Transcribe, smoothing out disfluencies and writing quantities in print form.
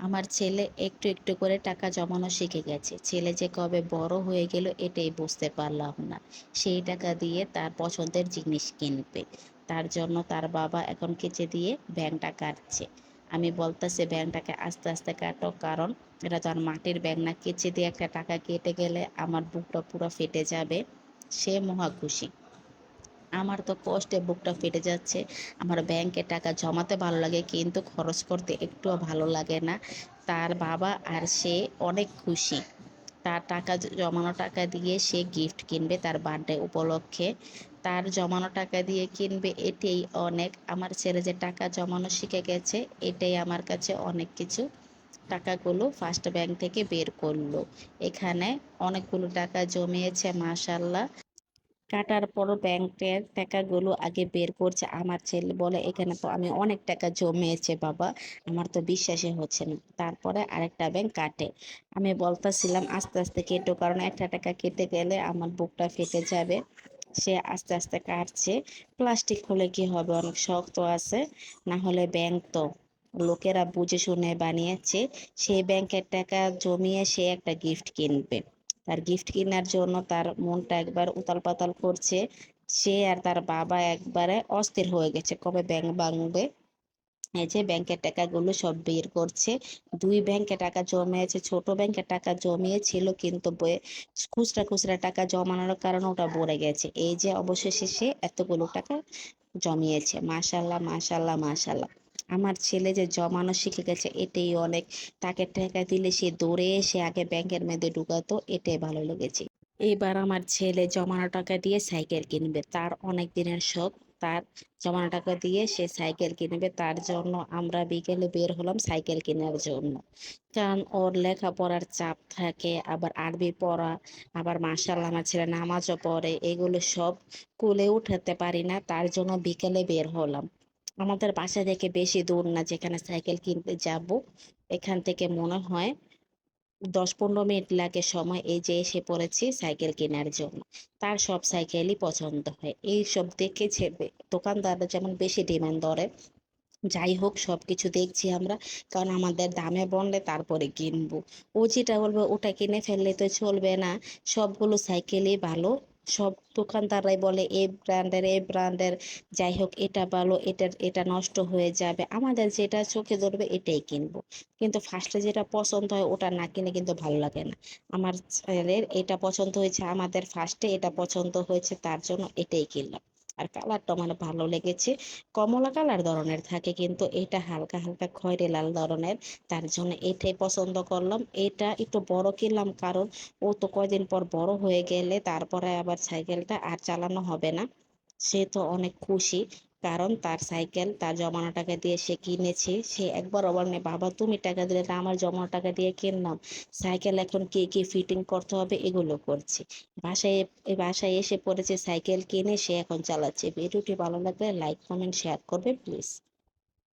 আমার ছেলে একটু একটু করে টাকা জমানো শিখে গেছে। ছেলে যে কবে বড় হয়ে গেল এটাই বুঝতে পারলাম না। সেই টাকা দিয়ে তার পছন্দের জিনিস কিনবে। তার জন্য তার বাবা এখন কেচে দিয়ে ব্যাংকটা কাটছে। আমি বলতেছি ব্যাংকটাকে আস্তে আস্তে কাটো, কারণ এটা তো আর মাটির ব্যাংক না। কেচে দিয়ে একটা টাকা কেটে গেলে আমার বুকটা পুরো ফেটে যাবে। সে মহা খুশি। আমার তো কষ্টে বুকটা ফেটে যাচ্ছে। আমার ব্যাংকে টাকা জমাতে ভালো লাগে কিন্তু খরচ করতে একটুও ভালো লাগে না। তার বাবা আর সে অনেক খুশি। তার টাকা জমানো টাকা দিয়ে সে গিফট কিনবে তার বার্থডে উপলক্ষে। তার জমানো টাকা দিয়ে কিনবে, এটাই অনেক। আমার ছেলে যে টাকা জমানো শিখে গেছে এটাই আমার কাছে অনেক কিছু। টাকাগুলো ফার্স্ট ব্যাংক থেকে বের করলো। এখানে অনেকগুলো টাকা জমিয়েছে মাশাল্লাহ। কাটার পরও ব্যাংকের টাকাগুলো আগে বের করছে। আমার ছেলে বলে এখানে তো আমি অনেক টাকা জমিয়েছে বাবা, আমার তো বিশ্বাসই হচ্ছে না। তারপরে আরেকটা ব্যাংক কাটে। আমি বলতেছিলাম আস্তে আস্তে কেটো, কারণ একটা টাকা কেটে গেলে আমার বুকটা ফেটে যাবে। সে আস্তে আস্তে কাটছে। প্লাস্টিক হলে কি হবে, অনেক শক্ত আছে। না হলে ব্যাংক তো লোকেরা বুঝে শুনে বানিয়েছে। সেই ব্যাংকের টাকা জমিয়ে সে একটা গিফট কিনবে। তার গিফট কেনার জন্য তার মনটা একবার উতাল পাতাল করছে। সে আর তার বাবা একবারে অস্থির হয়ে গেছে কবে ব্যাংক ভাঙবে। এই যে ব্যাংকের টাকাগুলো সব বের করছে। দুই ব্যাংকে টাকা জমিয়েছে, ছোট ব্যাংকে টাকা জমিয়েছিল কিন্তু খুচরা খুচরা টাকা জমানোর কারণে ওটা ভরে গেছে। এই যে অবশেষে সে এতগুলো টাকা জমিয়েছে। মাশাল্লাহ মাশাল্লাহ মাশাল্লাহ। আমার ছেলে যে জমানো শিখে গেছে এটাই অনেক। তাকে টাকা দিলে সে দৌড়ে এসে আগে ব্যাংকের মধ্যে ঢুকাতো, এটাই ভালো লেগেছে। এইবার আমার ছেলে জমানো টাকা দিয়ে সাইকেল কিনবে, তার অনেক দিনের শখ। তার জমানো টাকা দিয়ে সে সাইকেল কিনবে। তার জন্য আমরা বিকেলে বের হলাম সাইকেল কেনার জন্য। কারণ ওর লেখাপড়ার চাপ থাকে, আবার আরবি পড়া, আবার মাশাআল্লাহ আমার ছেলে নামাজও পড়ে, এগুলো সব কুলে উঠাতে পারি না। তার জন্য বিকেলে বের হলাম। আমাদের বাসা থেকে বেশি দূর না যেখানে সাইকেল কিনতে যাব। এখান থেকে মনে হয় 10-15 মিনিট লাগে সময়। এই যে এসে পড়েছি সাইকেল কেনার জন্য। তার সব সাইকেলই পছন্দ হয়। এই সব দেখেছে দোকানদাররা যেমন বেশি ডিমান্ড ধরে। যাই হোক সবকিছু দেখছি আমরা, কারণ আমাদের দামে বললে তারপরে কিনবো। ও যেটা বলবে ওটা কিনে ফেললে তো চলবে না। সবগুলো সাইকেলই ভালো। সব দোকানদাররাই বলে এই ব্র্যান্ডের এই ব্র্যান্ডের। যাই হোক এটা ভালো, এটা নষ্ট হয়ে যাবে, আমাদের যেটা চোখে ধরবে এটাই কিনবো। কিন্তু ফার্স্টে যেটা পছন্দ হয় ওটা না কিনে কিন্তু ভালো লাগে না। আমার ছেলের এটা পছন্দ হয়েছে, আমাদের ফার্স্টে এটা পছন্দ হয়েছে, তার জন্য এটাই কিনলাম। আর কালারটা আমার ভালো লেগেছে। কমলা কালার ধরনের থাকে কিন্তু এটা হালকা হালকা খয়েরি লাল ধরনের। তার জন্য এটাই পছন্দ করলাম। এটা একটু বড় কিনলাম, কারণ ও তো কয়দিন পর বড় হয়ে গেলে তারপরে আবার সাইকেলটা আর চালানো হবে না। সে তো অনেক খুশি, কারণ তার সাইকেল তার জমানো টাকা দিয়ে সে কিনেছে। সে একবার অবাক নেই, বাবা তুমি টাকা দিলে না, আমার জমানো টাকা দিয়ে কিনলাম সাইকেল, এখন কি কি ফিটিং করতে হবে এগুলো করছে। বাসায় বাসায় এসে পড়েছে সাইকেল কিনে সে এখন চালাচ্ছে। ভিডিওটি ভালো লাগলে লাইক কমেন্ট শেয়ার করবে প্লিজ।